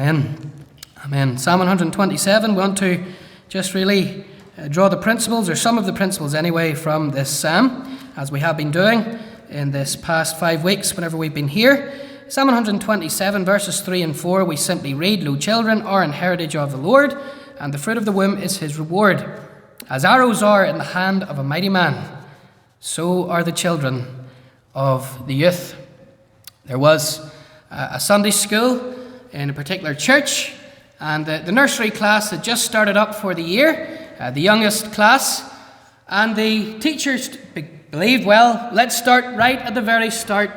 Amen. Amen. Psalm 127, we want to just really draw the principles, or some of the principles anyway, from this psalm, as we have been doing in this past 5 weeks whenever we've been here. Psalm 127, verses 3 and 4, we simply read, "Lo, children are an heritage of the Lord, and the fruit of the womb is his reward. As arrows are in the hand of a mighty man, so are the children of the youth." There was a Sunday school in a particular church, and the nursery class had just started up for the year, the youngest class, and the teachers believed, well, let's start right at the very start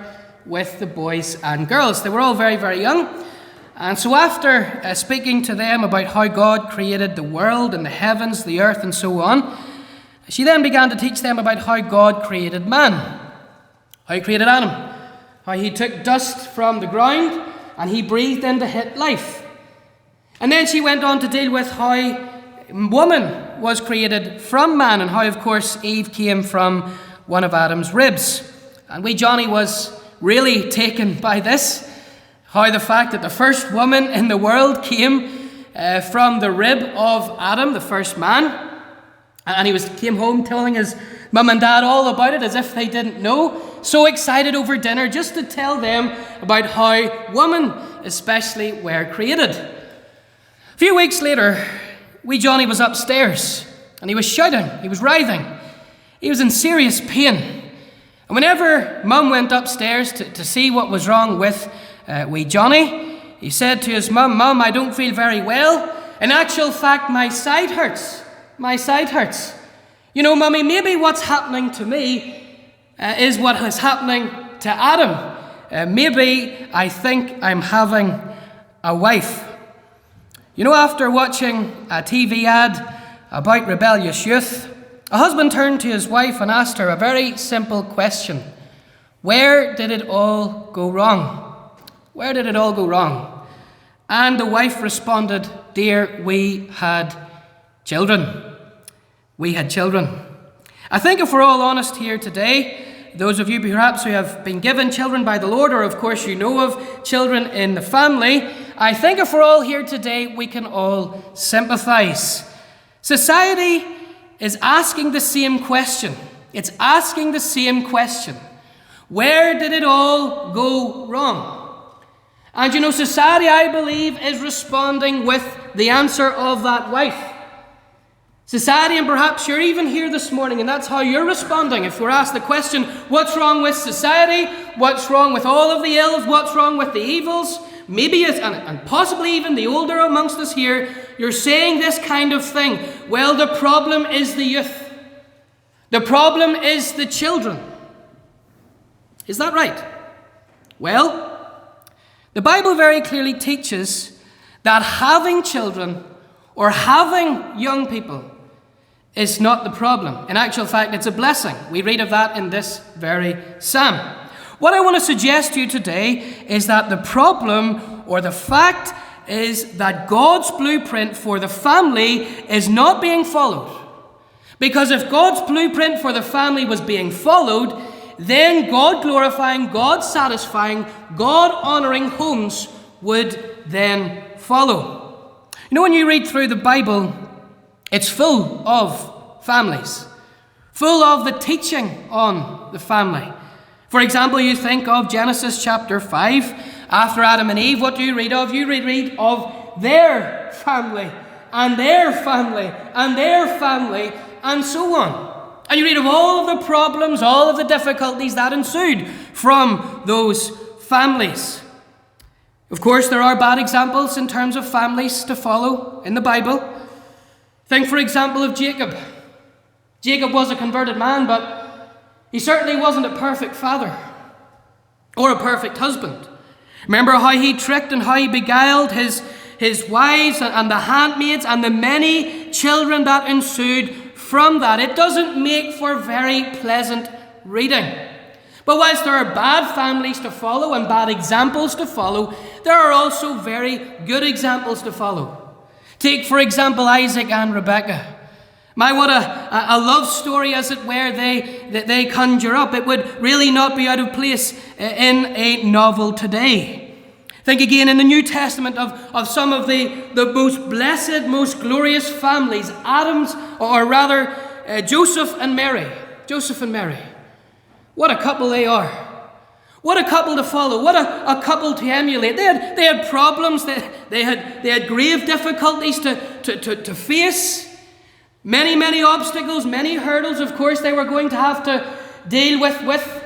with the boys and girls. They were all very, very young, and so after speaking to them about how God created the world and the heavens, the earth, and so on, she then began to teach them about how God created man, how he created Adam, how he took dust from the ground and he breathed into it life. And then she went on to deal with how woman was created from man, and how, of course, Eve came from one of Adam's ribs. And wee Johnny was really taken by this, how the fact that the first woman in the world came from the rib of Adam, the first man. And he came home telling his mum and dad all about it as if they didn't know. So excited over dinner just to tell them about how women especially were created. A few weeks later, wee Johnny was upstairs and he was shouting, he was writhing, he was in serious pain. And whenever mum went upstairs to see what was wrong with wee Johnny, he said to his mum, "Mum, I don't feel very well. In actual fact, my side hurts. My side hurts. You know, Mummy, maybe what's happening to me is what is happening to Adam. Maybe I think I'm having a wife." You know, after watching a TV ad about rebellious youth, a husband turned to his wife and asked her a very simple question. Where did it all go wrong? Where did it all go wrong? And the wife responded, "Dear, we had children. We had children." I think if we're all honest here today, those of you perhaps who have been given children by the Lord, or of course you know of children in the family, I think if we're all here today, we can all sympathize. Society is asking the same question. It's asking the same question. Where did it all go wrong? And you know, society, I believe, is responding with the answer of that wife. Society, and perhaps you're even here this morning, and that's how you're responding. If we're asked the question, what's wrong with society? What's wrong with all of the ills? What's wrong with the evils? Maybe it's, and possibly even the older amongst us here, you're saying this kind of thing. Well, the problem is the youth. The problem is the children. Is that right? Well, the Bible very clearly teaches that having children or having young people is not the problem. In actual fact, it's a blessing. We read of that in this very psalm. What I want to suggest to you today is that the problem, or the fact, is that God's blueprint for the family is not being followed. Because if God's blueprint for the family was being followed, then God-glorifying, God-satisfying, God-honoring homes would then follow. You know, when you read through the Bible, it's full of families, full of the teaching on the family. For example, you think of Genesis chapter 5. After Adam and Eve, what do you read of? You read of their family, and their family, and their family, and so on. And you read of all of the problems, all of the difficulties that ensued from those families. Of course, there are bad examples in terms of families to follow in the Bible. Think, for example, of Jacob. Jacob was a converted man, but he certainly wasn't a perfect father or a perfect husband. Remember how he tricked and how he beguiled his wives and the handmaids and the many children that ensued from that. It doesn't make for very pleasant reading. But whilst there are bad families to follow and bad examples to follow, there are also very good examples to follow. Take, for example, Isaac and Rebekah. My, what a love story, as it were, they conjure up. It would really not be out of place in a novel today. Think again in the New Testament of some of the most blessed, most glorious families, Adam's, or rather Joseph and Mary. Joseph and Mary. What a couple they are. What a couple to follow. What a couple to emulate. They had problems. They had grave difficulties to face. Many obstacles, many hurdles, of course, they were going to have to deal with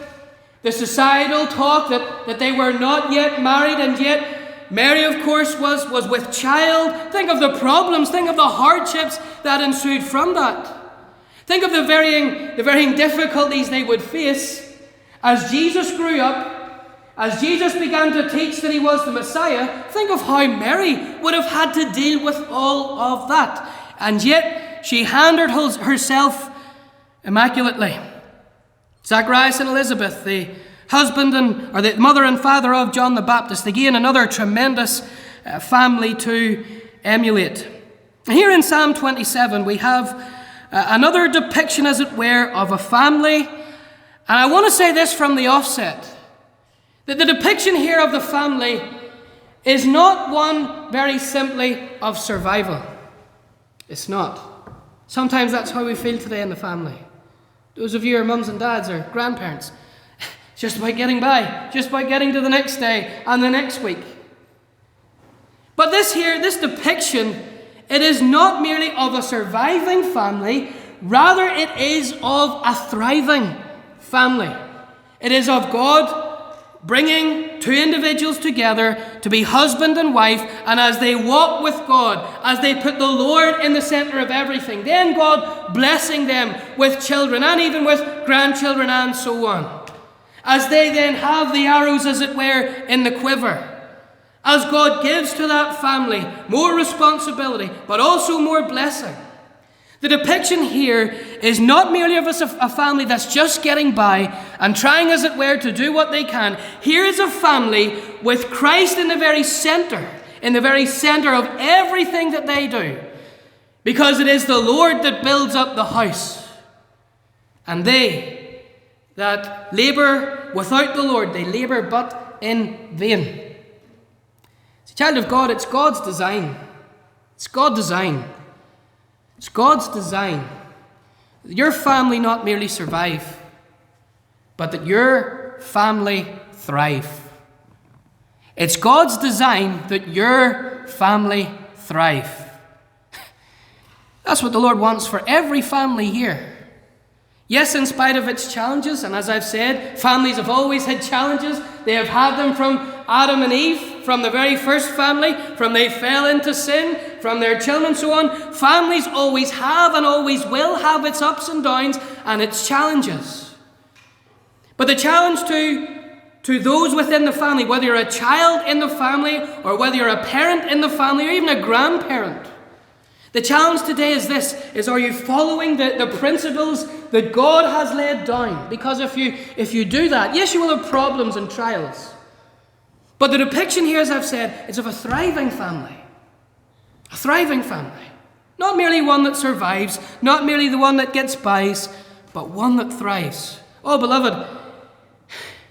the societal talk that they were not yet married, and yet Mary, of course, was with child. Think of the problems, think of the hardships that ensued from that. Think of the varying difficulties they would face as Jesus grew up, as Jesus began to teach that he was the Messiah. Think of how Mary would have had to deal with all of that. And yet she handled herself immaculately. Zacharias and Elizabeth, the husband or the mother and father of John the Baptist, again another tremendous family to emulate. Here in Psalm 27 we have another depiction, as it were, of a family. And I want to say this from the offset, that the depiction here of the family is not one very simply of survival. It's not. Sometimes that's how we feel today in the family. Those of you who are mums and dads or grandparents, it's just about getting by, just about getting to the next day and the next week. But this depiction, it is not merely of a surviving family, rather it is of a thriving family. It is of God bringing two individuals together to be husband and wife, and as they walk with God, as they put the Lord in the center of everything, then God blessing them with children and even with grandchildren and so on. As they then have the arrows, as it were, in the quiver. As God gives to that family more responsibility, but also more blessing. The depiction here is not merely of a family that's just getting by and trying, as it were, to do what they can. Here is a family with Christ in the very center of everything that they do. Because it is the Lord that builds up the house. And they that labor without the Lord, they labor but in vain. As a child of God, it's God's design. It's God's design. It's God's design that your family not merely survive, but that your family thrive. It's God's design that your family thrive. That's what the Lord wants for every family here. Yes, in spite of its challenges, and as I've said, families have always had challenges. They have had them from Adam and Eve, from the very first family, from they fell into sin, from their children and so on. Families always have and always will have its ups and downs and its challenges. But the challenge to those within the family, whether you're a child in the family or whether you're a parent in the family or even a grandparent, the challenge today is this, is are you following the principles that God has laid down? Because if you do that, yes, you will have problems and trials. But the depiction here, as I've said, is of a thriving family. A thriving family. Not merely one that survives, not merely the one that gets by, but one that thrives. Oh, beloved,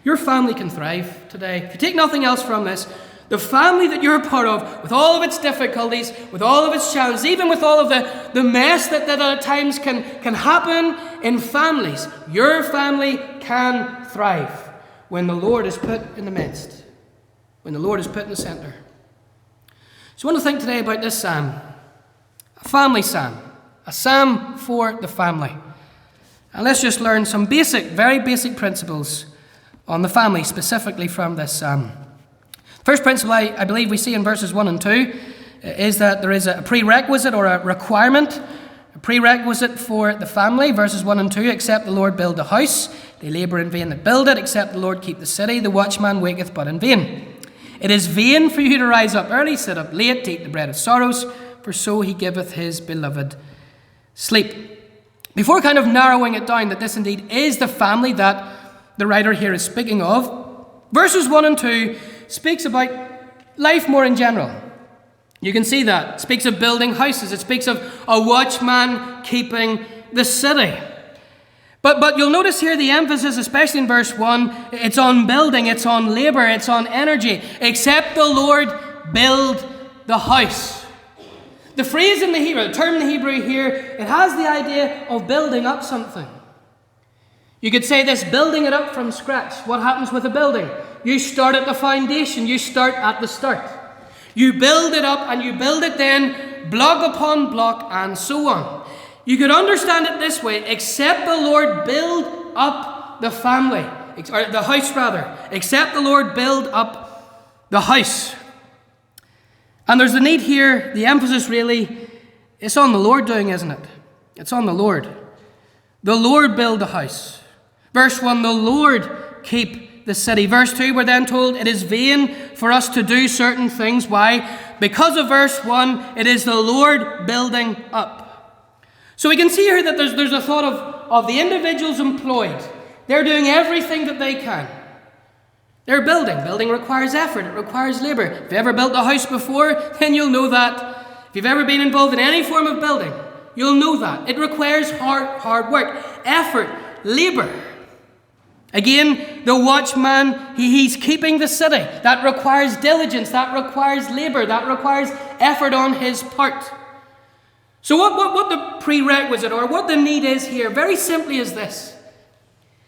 your family can thrive today. If you take nothing else from this, the family that you're a part of, with all of its difficulties, with all of its challenges, even with all of the mess that at times can happen in families, your family can thrive when the Lord is put in the midst, when the Lord is put in the center. So I want to think today about this psalm, a family psalm, a psalm for the family. And let's just learn some very basic principles on the family, specifically from this psalm. First principle I believe we see in verses 1 and 2 is that there is a prerequisite or a requirement, a prerequisite for the family. Verses 1 and 2, except the Lord build the house, they labour in vain that build it, except the Lord keep the city, the watchman waketh but in vain. It is vain for you to rise up early, sit up late, to eat the bread of sorrows, for so he giveth his beloved sleep. Before kind of narrowing it down that this indeed is the family that the writer here is speaking of, verses 1 and 2 speaks about life more in general. You can see that. It speaks of building houses. It speaks of a watchman keeping the city. But you'll notice here the emphasis, especially in verse 1, it's on building, it's on labor, it's on energy. Except the Lord build the house. The phrase in the Hebrew, the term in the Hebrew here, it has the idea of building up something. You could say this, building it up from scratch. What happens with a building? You start at the foundation, you start at the start. You build it up and you build it then block upon block and so on. You could understand it this way, except the Lord build up the family, or the house rather, except the Lord build up the house. And there's the need here, the emphasis really, it's on the Lord doing, isn't it? It's on the Lord. The Lord build the house. Verse 1, the Lord keep the city. Verse 2, we're then told it is vain for us to do certain things. Why? Because of verse 1, it is the Lord building up. So we can see here that there's a thought of the individuals employed. They're doing everything that they can. They're building. Building requires effort. It requires labor. If you've ever built a house before, then you'll know that. If you've ever been involved in any form of building, you'll know that. It requires hard work, effort, labor. Again, the watchman, he's keeping the city. That requires diligence. That requires labor. That requires effort on his part. So what the prerequisite or what the need is here, very simply is this,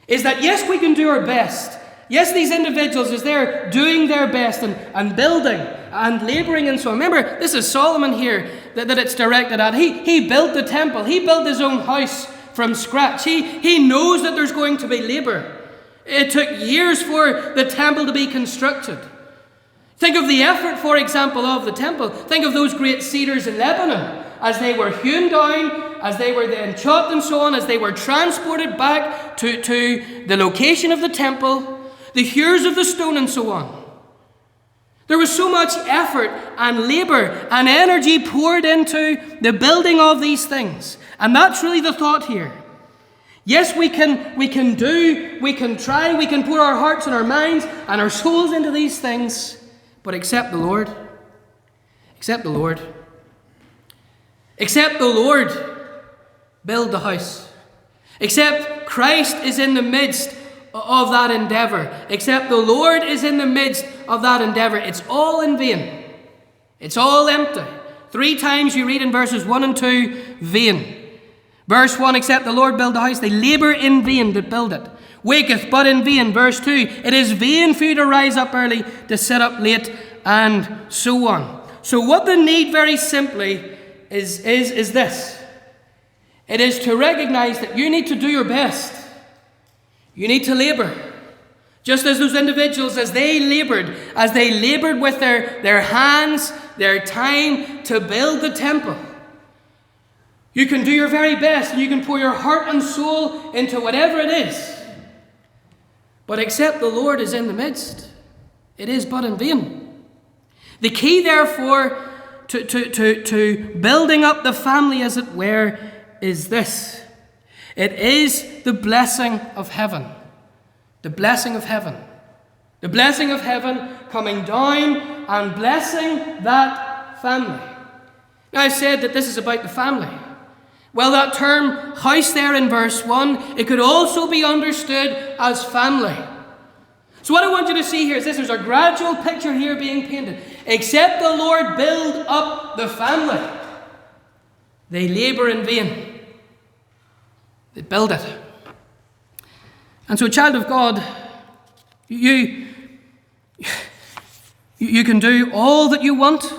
is that yes, we can do our best. Yes, these individuals, as they're doing their best and building and laboring and so on. Remember, this is Solomon here that it's directed at. He built the temple. He built his own house from scratch. He knows that there's going to be labor. It took years for the temple to be constructed. Think of the effort, for example, of the temple. Think of those great cedars in Lebanon as they were hewn down, as they were then chopped and so on, as they were transported back to the location of the temple. The hewers of the stone and so on. There was so much effort and labor and energy poured into the building of these things. And that's really the thought here. Yes, we can try, we can pour our hearts and our minds and our souls into these things, but except the Lord. Except the Lord. Except the Lord build the house. Except Christ is in the midst of that endeavor, except the Lord is in the midst of that endeavor, it's all in vain. It's all empty. 3 times you read in verses 1 and 2, vain. Verse 1, except the Lord build the house, they labor in vain that build it. Waketh but in vain. Verse 2, it is vain for you to rise up early, to sit up late, and so on. So what the need very simply is this. It is to recognize that you need to do your best. You need to labor. Just as those individuals, as they labored with their hands, their time to build the temple. You can do your very best and you can pour your heart and soul into whatever it is. But except the Lord is in the midst, it is but in vain. The key, therefore, to building up the family, as it were, is this. It is the blessing of heaven. The blessing of heaven. The blessing of heaven coming down and blessing that family. Now, I've said that this is about the family. Well, that term house there in verse 1, it could also be understood as family. So what I want you to see here is this. There's a gradual picture here being painted. Except the Lord build up the family, they labor in vain. They build it. And so, child of God, you can do all that you want,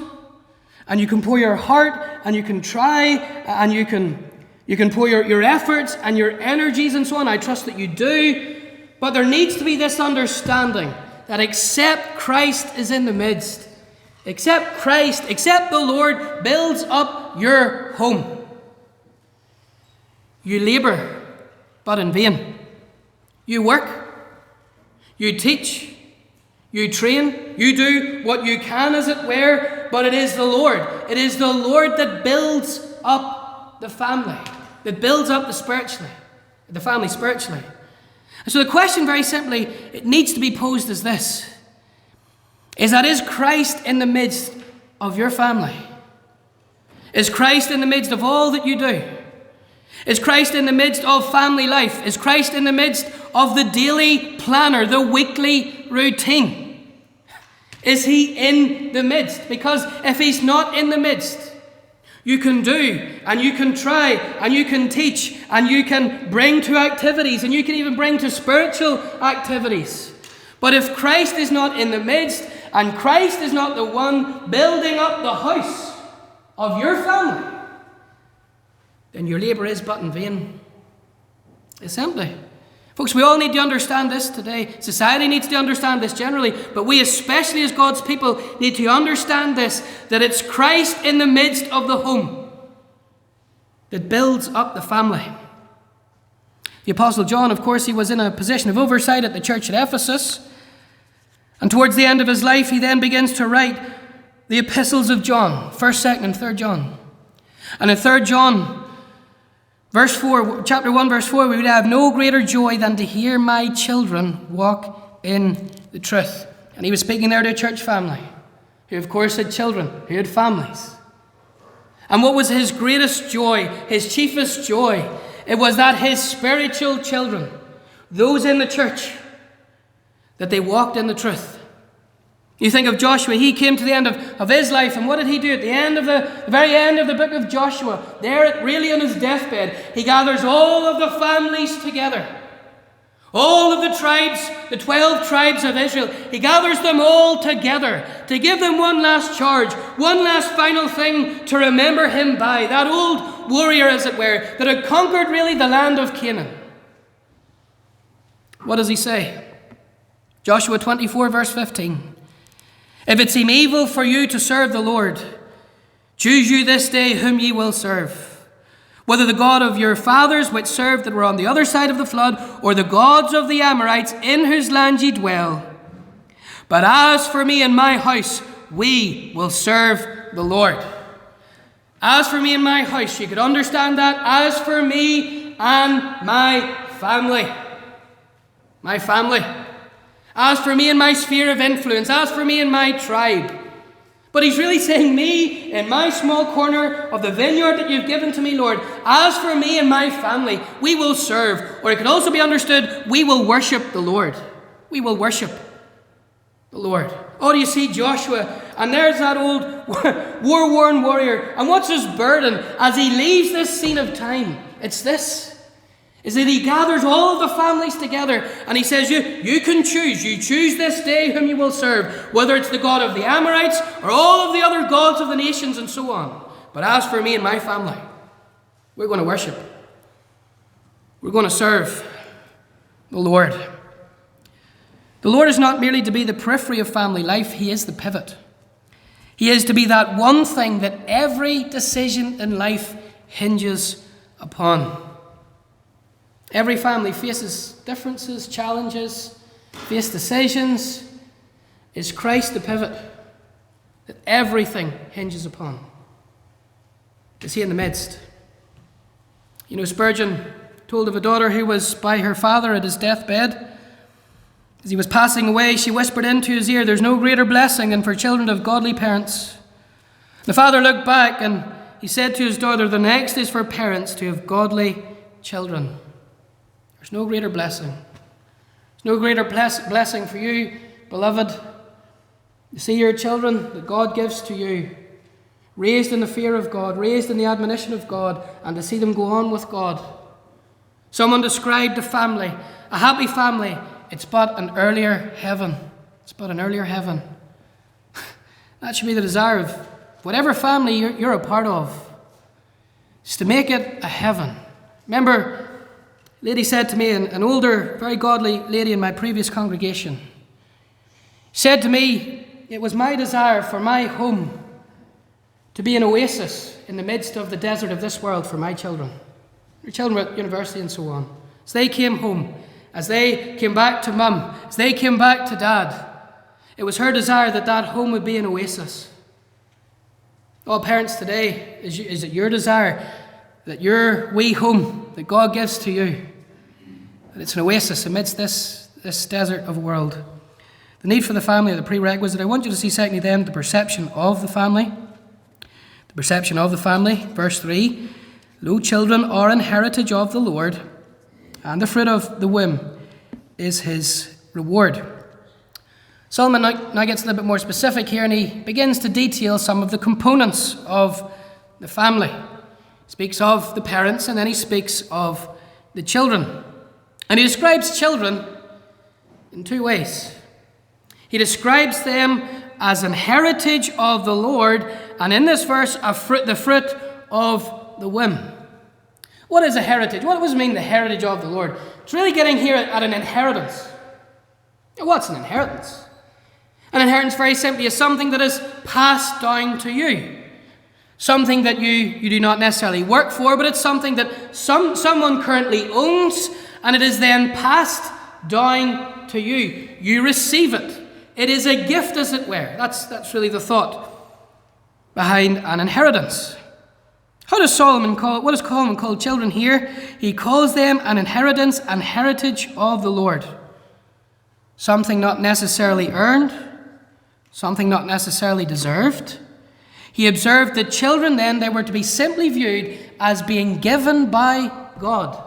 and you can pour your heart, and you can try, and you can pour your efforts and your energies and so on. I trust that you do. But there needs to be this understanding that except Christ is in the midst, except Christ, except the Lord builds up your home, you labor, but in vain. You work, you teach, you train, you do what you can, as it were, but it is the Lord. It is the Lord that builds up the family, that builds up the family spiritually. And so the question, very simply, it needs to be posed as this, is that is Christ in the midst of your family? Is Christ in the midst of all that you do? Is Christ in the midst of family life? Is Christ in the midst of the daily planner, the weekly routine? Is he in the midst? Because if he's not in the midst, you can do, and you can try, and you can teach, and you can bring to activities, and you can even bring to spiritual activities. But if Christ is not in the midst, and Christ is not the one building up the house of your family, then your labour is but in vain. It's empty. Folks, we all need to understand this today. Society needs to understand this generally, but we especially as God's people need to understand this, that it's Christ in the midst of the home that builds up the family. The Apostle John, of course, he was in a position of oversight at the church at Ephesus, and towards the end of his life he then begins to write the epistles of John, 1st, 2nd and 3rd John. And in 3rd John, chapter 1, verse 4, we would have no greater joy than to hear my children walk in the truth. And he was speaking there to a church family, who of course had children, who had families. And what was his greatest joy, his chiefest joy? It was that his spiritual children, those in the church, that they walked in the truth. You think of Joshua, he came to the end of his life, and what did he do at the end of the very end of the book of Joshua? There, really on his deathbed, he gathers all of the families together. All of the tribes, the 12 tribes of Israel, he gathers them all together to give them one last charge, one last final thing to remember him by. That old warrior, as it were, that had conquered really the land of Canaan. What does he say? Joshua 24, verse 15. If it seem evil for you to serve the Lord, choose you this day whom ye will serve, whether the God of your fathers which served that were on the other side of the flood, or the gods of the Amorites in whose land ye dwell. But as for me and my house, we will serve the Lord. As for me and my house, you could understand that. As for me and my family. My family. As for me and my sphere of influence, as for me and my tribe. But he's really saying, me in my small corner of the vineyard that you've given to me, Lord, as for me and my family, we will serve. Or it could also be understood, we will worship the Lord. We will worship the Lord. Oh, do you see Joshua? And there's that old war-worn warrior. And what's his burden as he leaves this scene of time? It's this. Is that he gathers all of the families together and he says, you can choose. You choose this day whom you will serve, whether it's the God of the Amorites or all of the other gods of the nations and so on. But as for me and my family, we're going to worship. We're going to serve the Lord. The Lord is not merely to be the periphery of family life, he is the pivot. He is to be that one thing that every decision in life hinges upon. Every family faces differences, challenges, face decisions. Is Christ the pivot that everything hinges upon? Is he in the midst? You know, Spurgeon told of a daughter who was by her father at his deathbed. As he was passing away, she whispered into his ear, there's no greater blessing than for children of godly parents. The father looked back and he said to his daughter, the next is for parents to have godly children. There's no greater blessing. There's no greater blessing for you, beloved, to see your children that God gives to you, raised in the fear of God, raised in the admonition of God, and to see them go on with God. Someone described a family, a happy family. It's but an earlier heaven. It's but an earlier heaven. That should be the desire of whatever family you're a part of, is to make it a heaven. Remember, a lady said to me, an older, very godly lady in my previous congregation, said to me, it was my desire for my home to be an oasis in the midst of the desert of this world for my children. Their children were at university and so on. As they came home, as they came back to mum, as they came back to dad, it was her desire that that home would be an oasis. All parents today, is it your desire that your wee home that God gives to you, that it's an oasis amidst this desert of a world? The need for the family, the prerequisite. I want you to see secondly then the perception of the family. The perception of the family, verse 3. Lo, children are an heritage of the Lord, and the fruit of the womb is his reward. Solomon now gets a little bit more specific here, and he begins to detail some of the components of the family. He speaks of the parents, and then he speaks of the children. And he describes children in two ways. He describes them as an heritage of the Lord, and in this verse, the fruit of the womb. What is a heritage? What does it mean, the heritage of the Lord? It's really getting here at an inheritance. What's an inheritance? An inheritance, very simply, is something that is passed down to you. Something that you do not necessarily work for, but it's something that someone currently owns, and it is then passed down to you. You receive it. It is a gift, as it were. That's really the thought behind an inheritance. What does Solomon call children here? He calls them an inheritance, an heritage of the Lord. Something not necessarily earned, something not necessarily deserved. He observed that children then, they were to be simply viewed as being given by God.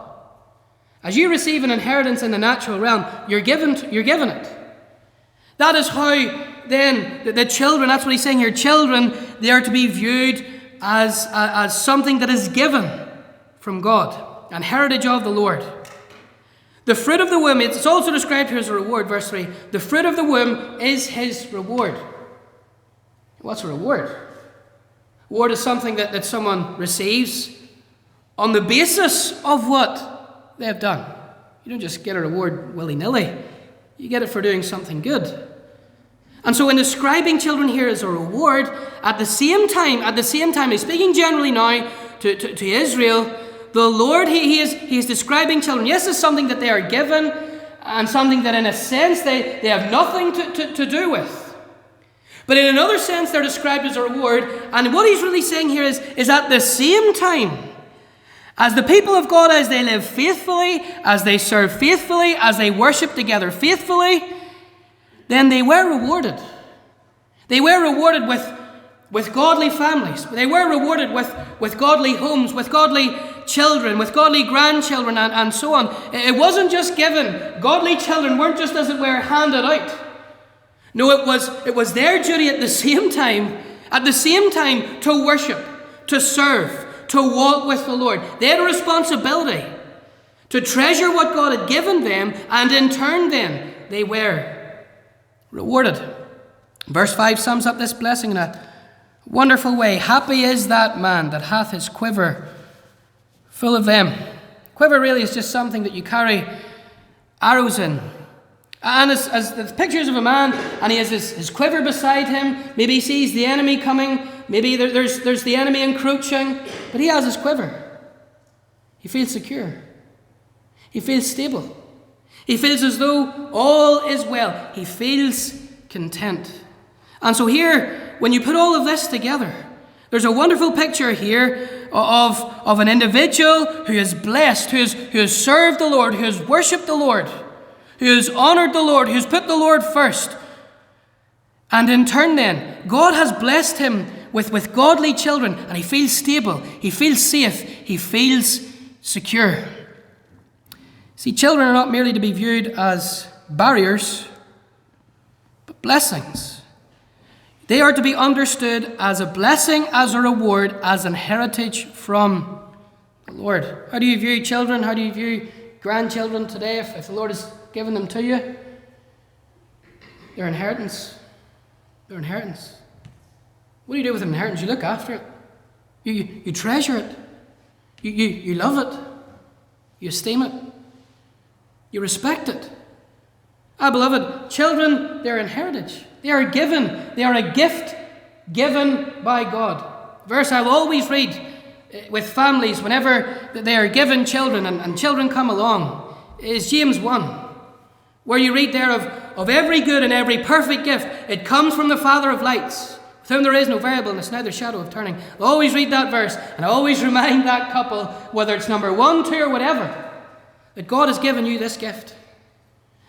As you receive an inheritance in the natural realm, you're given it. That is how then the children, that's what he's saying here, children, they are to be viewed as something that is given from God, an heritage of the Lord. The fruit of the womb, it's also described here as a reward, verse 3. The fruit of the womb is his reward. What's a reward? Reward is something that someone receives on the basis of what they have done. You don't just get a reward willy-nilly. You get it for doing something good. And so in describing children here as a reward, at the same time, he's speaking generally now to Israel, the Lord, he is describing children, yes, as something that they are given, and something that in a sense they have nothing to do with. But in another sense, they're described as a reward. And what he's really saying here is at the same time, as the people of God, as they live faithfully, as they serve faithfully, as they worship together faithfully, then they were rewarded. They were rewarded with godly families. They were rewarded with godly homes, with godly children, with godly grandchildren, and so on. It wasn't just given. Godly children weren't just, as it were, handed out. No, it was their duty at the same time to worship, to serve, to walk with the Lord. They had a responsibility to treasure what God had given them, and in turn then they were rewarded. Verse 5 sums up this blessing in a wonderful way. Happy is that man that hath his quiver full of them. Quiver really is just something that you carry arrows in. And as the pictures of a man, and he has his quiver beside him, maybe he sees the enemy coming, maybe there's the enemy encroaching, but he has his quiver. He feels secure. He feels stable. He feels as though all is well. He feels content. And so here, when you put all of this together, there's a wonderful picture here of an individual who is blessed, who has served the Lord, who has worshipped the Lord, who has honored the Lord, who has put the Lord first. And in turn then, God has blessed him with godly children, and he feels stable, he feels safe, he feels secure. See, children are not merely to be viewed as barriers, but blessings. They are to be understood as a blessing, as a reward, as an heritage from the Lord. How do you view children? How do you view grandchildren today if the Lord has given them to you? Their inheritance. Their inheritance. What do you do with an inheritance? You look after it. You treasure it. You love it. You esteem it. You respect it. Beloved, children, they're an heritage. They are given. They are a gift given by God. Verse I will always read with families whenever they are given children and children come along is James 1, where you read there of every good and every perfect gift. It comes from the Father of lights, with whom there is no variableness, neither shadow of turning. I always read that verse, and I always remind that couple, whether it's number 1, 2, or whatever, that God has given you this gift.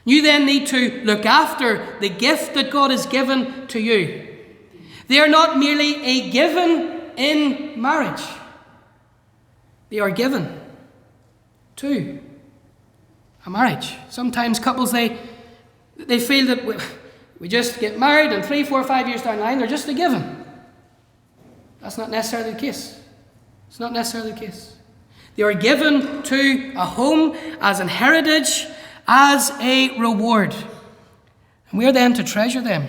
You then need to look after the gift that God has given to you. They are not merely a given in marriage. they are given to a marriage. Sometimes couples, they feel that we just get married and 3, 4, 5 years down the line, they're just a given. That's not necessarily the case. It's not necessarily the case. They are given to a home as an heritage, as a reward. And we are then to treasure them.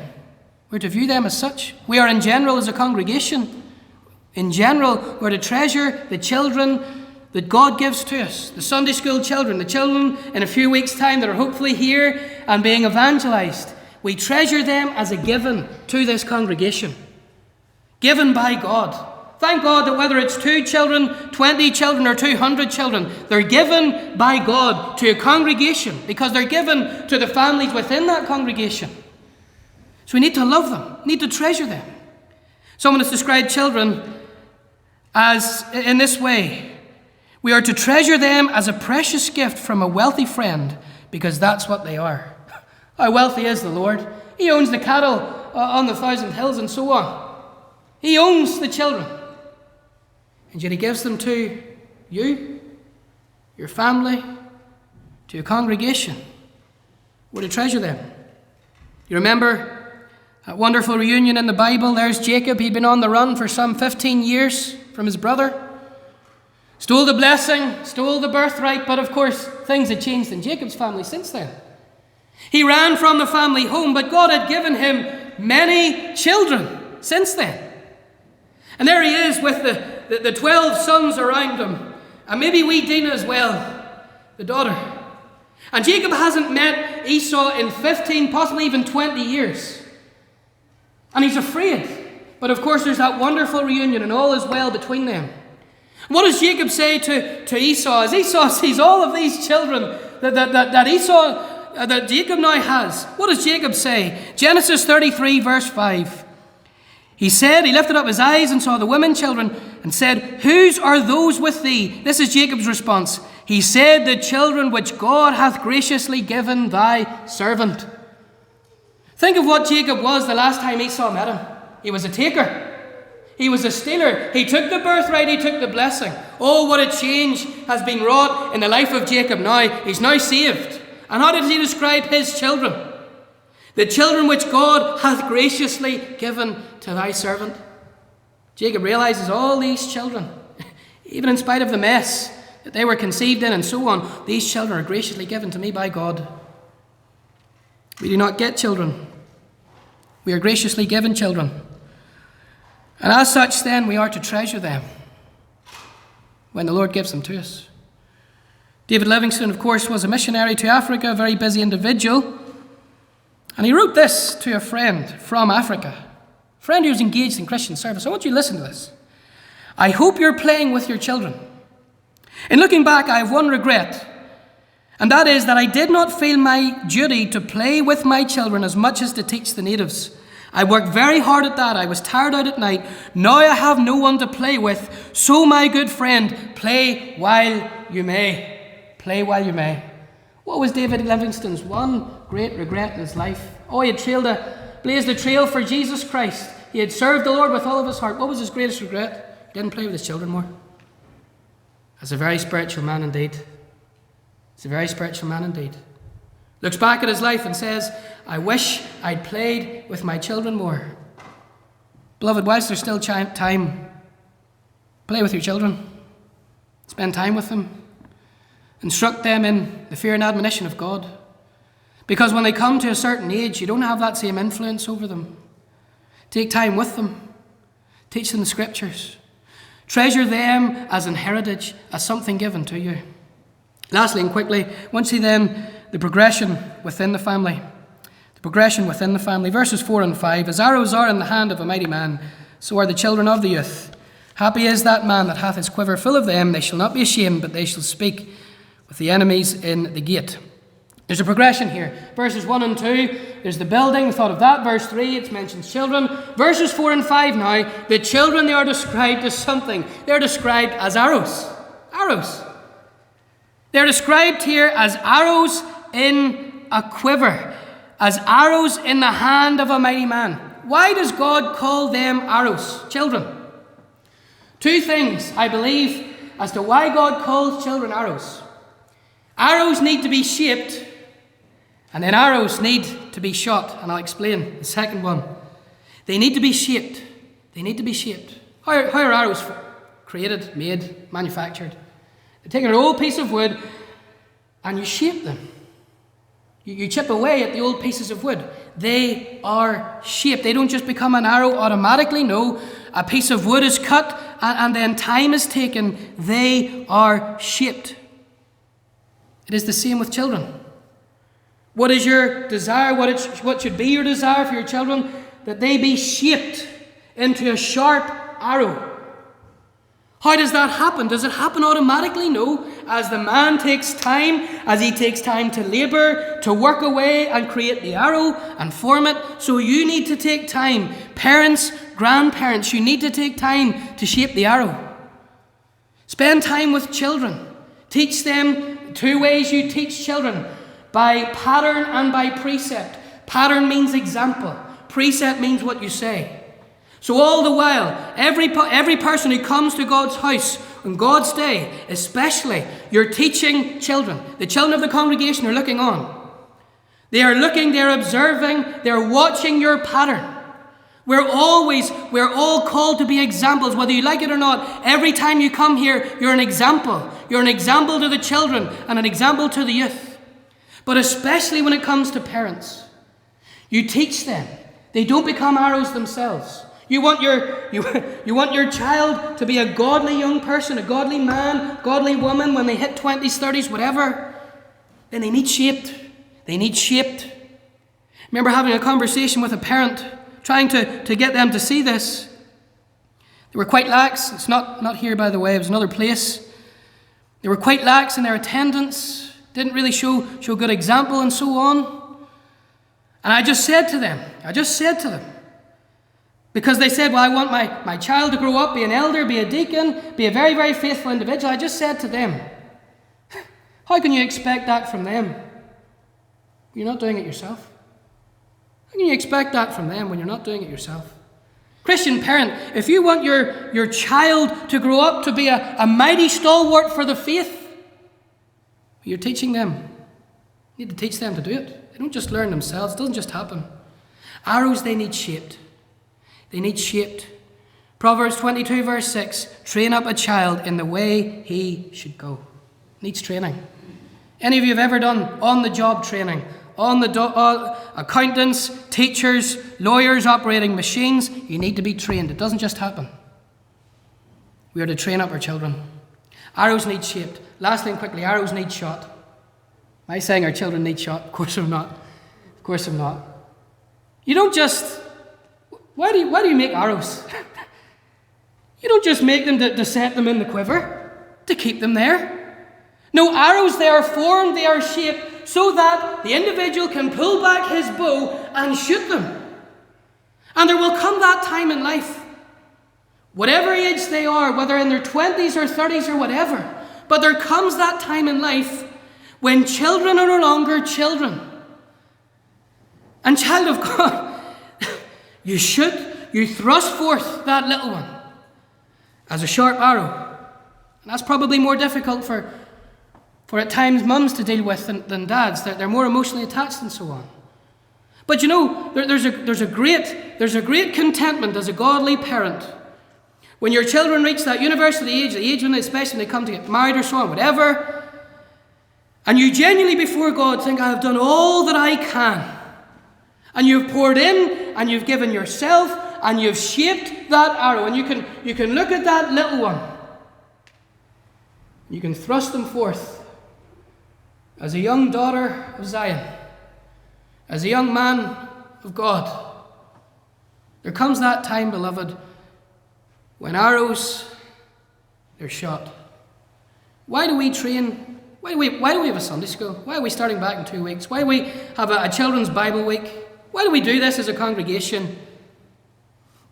We're to view them as such. We are in general as a congregation. In general, we're to treasure the children that God gives to us. The Sunday school children, the children in a few weeks' time that are hopefully here and being evangelized. We treasure them as a given to this congregation. Given by God. Thank God that whether it's 2 children, 20 children, or 200 children, they're given by God to a congregation because they're given to the families within that congregation. So we need to love them, need to treasure them. Someone has described children as in this way. We are to treasure them as a precious gift from a wealthy friend because that's what they are. How wealthy is the Lord? He owns the cattle on the 1,000 hills and so on. He owns the children. And yet he gives them to you, your family, to your congregation. We're to treasure them. You remember that wonderful reunion in the Bible? There's Jacob. He'd been on the run for some 15 years from his brother. Stole the blessing, stole the birthright, but of course things had changed in Jacob's family since then. He ran from the family home, but God had given him many children since then. And there he is with the 12 sons around him, and maybe wee Dinah as well, the daughter. And Jacob hasn't met Esau in 15, possibly even 20 years. And he's afraid. But of course there's that wonderful reunion and all is well between them. What does Jacob say to Esau? As Esau sees all of these children that Jacob now has, what does Jacob say? Genesis 33 verse 5. He lifted up his eyes and saw the women children and said, "Whose are those with thee?" This is Jacob's response. He said, "The children which God hath graciously given thy servant." Think of what Jacob was the last time Esau met him. He was a taker. He was a stealer. He took the birthright. He took the blessing. Oh, what a change has been wrought in the life of Jacob now. He's now saved. And how does he describe his children? The children which God hath graciously given to thy servant. Jacob realizes all these children, even in spite of the mess that they were conceived in and so on, these children are graciously given to me by God. We do not get children. We are graciously given children. And as such, then, we are to treasure them when the Lord gives them to us. David Livingstone, of course, was a missionary to Africa, a very busy individual. And he wrote this to a friend from Africa, a friend who was engaged in Christian service. I want you to listen to this. "I hope you're playing with your children. In looking back, I have one regret, and that is that I did not feel my duty to play with my children as much as to teach the natives. I worked very hard at that. I was tired out at night. Now I have no one to play with. So, my good friend, play while you may." Play while you may. What was David Livingstone's one great regret in his life? Oh, he had blazed a trail for Jesus Christ. He had served the Lord with all of his heart. What was his greatest regret? He didn't play with his children more. That's a very spiritual man indeed. It's a very spiritual man indeed. Looks back at his life and says, "I wish I'd played with my children more." Beloved, whilst there's still time, play with your children. Spend time with them. Instruct them in the fear and admonition of God. Because when they come to a certain age, you don't have that same influence over them. Take time with them. Teach them the scriptures. Treasure them as an heritage, as something given to you. Lastly and quickly, I want to see then the progression within the family. The progression within the family. Verses 4 and 5. "As arrows are in the hand of a mighty man, so are the children of the youth. Happy is that man that hath his quiver full of them. They shall not be ashamed, but they shall speak with the enemies in the gate." There's a progression here. Verses 1 and 2, there's the building. We thought of that. Verse 3, it mentions children. Verses 4 and 5 now, the children, they are described as something. They're described as arrows. Arrows. They're described here as arrows in a quiver. As arrows in the hand of a mighty man. Why does God call them arrows? Children. Two things, I believe, as to why God calls children arrows. Arrows need to be shaped, and then arrows need to be shot. And I'll explain the second one. They need to be shaped. They need to be shaped. How are arrows created, made, manufactured? They take an old piece of wood and you shape them. You chip away at the old pieces of wood. They are shaped. They don't just become an arrow automatically. No, a piece of wood is cut and then time is taken. They are shaped. It is the same with children. What is your desire? What should be your desire for your children? That they be shaped into a sharp arrow. How does that happen? Does it happen automatically? No. As the man takes time, as he takes time to labour, to work away and create the arrow and form it, so you need to take time. Parents, grandparents, you need to take time to shape the arrow. Spend time with children. Teach them 2 ways you teach children: by pattern and by precept. Pattern means example. Precept means what you say. So all the while, every person who comes to God's house on God's day, especially, you're teaching children. The children of the congregation are looking on. They are looking, they're observing, they're watching your pattern. We're all called to be examples, whether you like it or not. Every time you come here, you're an example. You're an example to the children and an example to the youth. But especially when it comes to parents, you teach them. They don't become arrows themselves. You want your child to be a godly young person, a godly man, godly woman when they hit 20s, 30s, whatever. Then they need shaped. They need shaped. I remember having a conversation with a parent, trying to get them to see this. They were quite lax. It's not here, by the way. It was another place. They were quite lax in their attendance. Didn't really show good example and so on. And I just said to them, because they said, well, I want my child to grow up, be an elder, be a deacon, be a very, very faithful individual. I just said to them, how can you expect that from them? You're not doing it yourself. How can you expect that from them when you're not doing it yourself? Christian parent, if you want your child to grow up to be a mighty stalwart for the faith, you're teaching them. You need to teach them to do it. They don't just learn themselves. It doesn't just happen. Arrows, they need shaped. They need shaped. Proverbs 22 verse 6, train up a child in the way he should go. Needs training. Any of you have ever done on-the-job training? Accountants, teachers, lawyers operating machines, you need to be trained. It doesn't just happen. We are to train up our children. Arrows need shaped. Last thing quickly, arrows need shot. Am I saying our children need shot? Of course I'm not. Of course I'm not. You don't just... Why do you make arrows? You don't just make them to set them in the quiver, to keep them there. No, arrows, they are formed, they are shaped, so that the individual can pull back his bow and shoot them. And there will come that time in life, whatever age they are, whether in their 20s or 30s or whatever, but there comes that time in life when children are no longer children. And child of God, you thrust forth that little one as a sharp arrow. And that's probably more difficult for at times mums to deal with than dads. They're more emotionally attached and so on. But you know, there's a great contentment as a godly parent when your children reach that university age, the age when especially when they come to get married or so on, whatever, and you genuinely before God think, I have done all that I can. And you've poured in, and you've given yourself, and you've shaped that arrow. And you can look at that little one. You can thrust them forth as a young daughter of Zion, as a young man of God. There comes that time, beloved, when arrows, they're shot. Why do we train? Why do we have a Sunday school? Why are we starting back in 2 weeks? Why do we have a children's Bible week? Why do we do this as a congregation?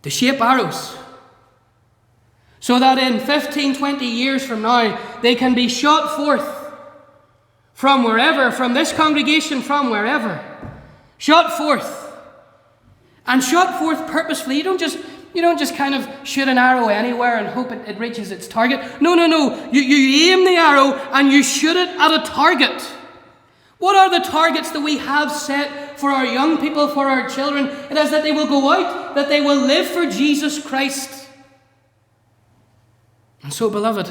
To shape arrows. So that in 15, 20 years from now, they can be shot forth from wherever, from this congregation, from wherever. Shot forth. And shot forth purposefully. You don't You don't just kind of shoot an arrow anywhere and hope it reaches its target. No. You aim the arrow and you shoot it at a target. What are the targets that we have set for our young people, for our children? It is that they will go out, that they will live for Jesus Christ. And so, beloved,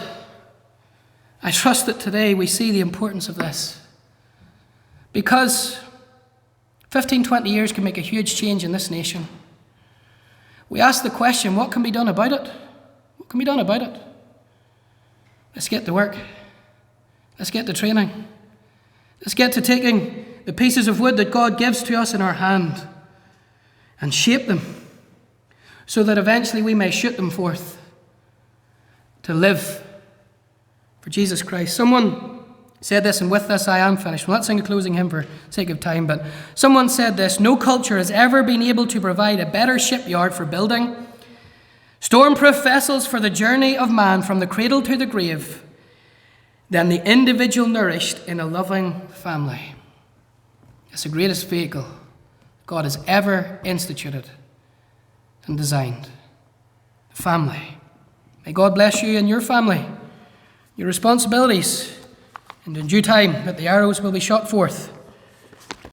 I trust that today we see the importance of this. Because 15, 20 years can make a huge change in this nation. We ask the question, what can be done about it? What can be done about it? Let's get to work. Let's get to training. Let's get to taking the pieces of wood that God gives to us in our hand and shape them so that eventually we may shoot them forth to live for Jesus Christ. Someone said this, and with this I am finished. We'll not sing a closing hymn for sake of time, but someone said this: no culture has ever been able to provide a better shipyard for building storm-proof vessels for the journey of man from the cradle to the grave than the individual nourished in a loving family. It's the greatest vehicle God has ever instituted and designed. The family. May God bless you and your family, your responsibilities, and in due time that the arrows will be shot forth